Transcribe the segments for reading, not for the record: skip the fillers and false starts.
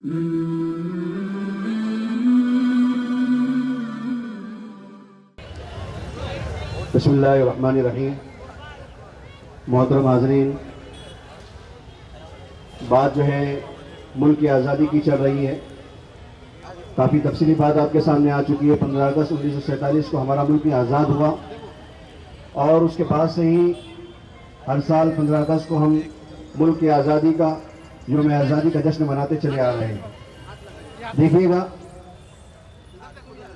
بسم اللہ الرحمن الرحیم. محترم حاضرین، بات جو ہے ملک کی آزادی کی چل رہی ہے. کافی تفصیلی بات آپ کے سامنے آ چکی ہے. 15 اگست 1947 کو ہمارا ملک آزاد ہوا، اور اس کے بعد سے ہی ہر سال 15 اگست کو ہم ملک کی آزادی کا یوم آزادی کا جشن مناتے چلے آ رہے ہیں. دیکھیے گا،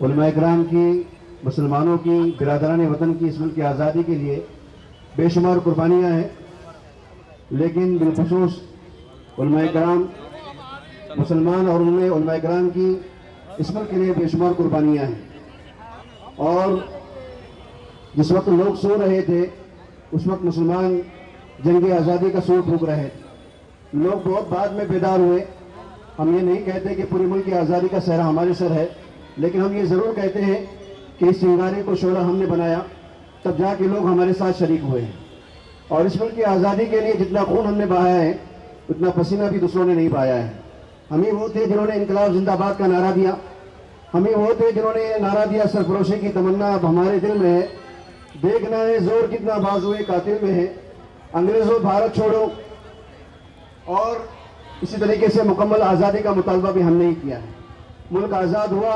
علماء کرام کی، مسلمانوں کی، برادران وطن کی اس ملک کی آزادی کے لیے بے شمار قربانیاں ہیں، لیکن بالخصوص علماء کرام، مسلمان اور انہوں نے علماء کرام کی اس ملک کے لیے بے شمار قربانیاں ہیں. اور جس وقت لوگ سو رہے تھے اس وقت مسلمان جنگ آزادی کا سور پھونک رہے تھے. لوگ بہت بعد میں بیدار ہوئے. ہم یہ نہیں کہتے کہ پوری ملک کی آزادی کا سہرا ہمارے سر ہے، لیکن ہم یہ ضرور کہتے ہیں کہ اس چنگاری کو شعلہ ہم نے بنایا، تب جا کے لوگ ہمارے ساتھ شریک ہوئے ہیں. اور اس ملک کی آزادی کے لیے جتنا خون ہم نے بہایا ہے اتنا پسینہ بھی دوسروں نے نہیں بہایا ہے. ہم ہی وہ تھے جنہوں نے انقلاب زندہ باد کا نعرہ دیا. ہم ہی وہ تھے جنہوں نے یہ نعرہ دیا، سرفروشی کی تمنا اب ہمارے دل میں ہے، دیکھنا ہے زور کتنا بازوئے قاتل میں ہے، انگریزوں بھارت چھوڑو. اور اسی طریقے سے مکمل آزادی کا مطالبہ بھی ہم نے ہی کیا ہے. ملک آزاد ہوا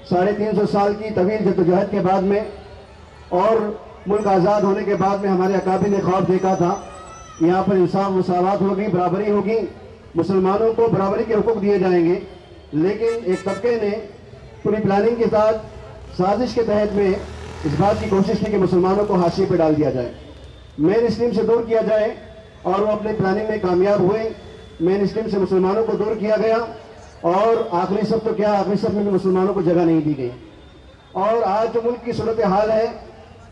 350 سال کی طویل جدوجہد کے بعد میں، اور ملک آزاد ہونے کے بعد میں ہمارے اکابر نے خواب دیکھا تھا یہاں پر انصاف مساوات ہوگی، برابری ہوگی، مسلمانوں کو برابری کے حقوق دیے جائیں گے. لیکن ایک طبقے نے پوری پلاننگ کے ساتھ سازش کے تحت میں اس بات کی کوشش کی کہ مسلمانوں کو حاشیے پہ ڈال دیا جائے، مین اسٹریم سے دور کیا جائے، اور وہ اپنے پلاننگ میں کامیاب ہوئے. مین اسٹریم سے مسلمانوں کو دور کیا گیا، اور آخری سب تو کیا، آخری سب میں بھی مسلمانوں کو جگہ نہیں دی گئی. اور آج جو ملک کی صورتحال ہے،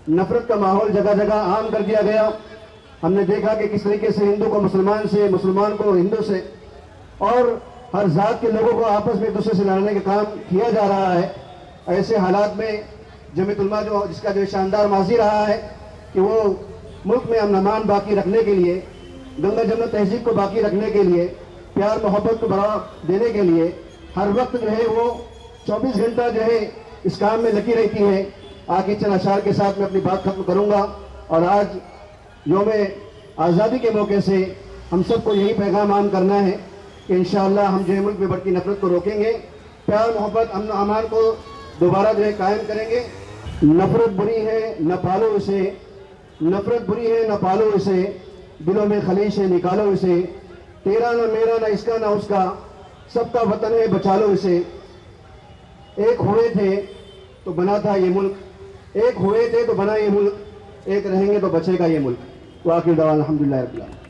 نفرت کا ماحول جگہ جگہ عام کر دیا گیا. ہم نے دیکھا کہ کس طریقے سے ہندو کو مسلمان سے، مسلمان کو ہندو سے، اور ہر ذات کے لوگوں کو آپس میں ایک دوسرے سے لڑنے کا کام کیا جا رہا ہے. ایسے حالات میں جمعیت علماء جس کا جو شاندار ماضی رہا ہے کہ وہ ملک میں امن امان باقی رکھنے کے لیے، گنگا جمنا تہذیب کو باقی رکھنے کے لیے، پیار محبت کو بڑھاوا دینے کے لیے ہر وقت جو ہے وہ 24 گھنٹہ جو ہے اس کام میں لگی رہتی ہے. آگے چند اشعار کے ساتھ میں اپنی بات ختم کروں گا. اور آج یوم آزادی کے موقع سے ہم سب کو یہی پیغام عام کرنا ہے کہ انشاءاللہ ہم جو ہے ملک میں بڑھتی نفرت کو روکیں گے، پیار محبت امن و امان کو دوبارہ جو ہے قائم کریں گے. نفرت بری ہے نہ پالو اسے، نفرت بری ہے نہ پالو اسے، دلوں میں خلیش ہے نکالو اسے، تیرا نہ میرا نہ اس کا نہ اس کا، سب کا وطن ہے بچا لو اسے. ایک ہوئے تھے تو بنا تھا یہ ملک، ایک ہوئے تھے تو بنا یہ ملک، ایک رہیں گے تو بچے گا یہ ملک. وآخر دعوانا الحمدللہ رب العالمین.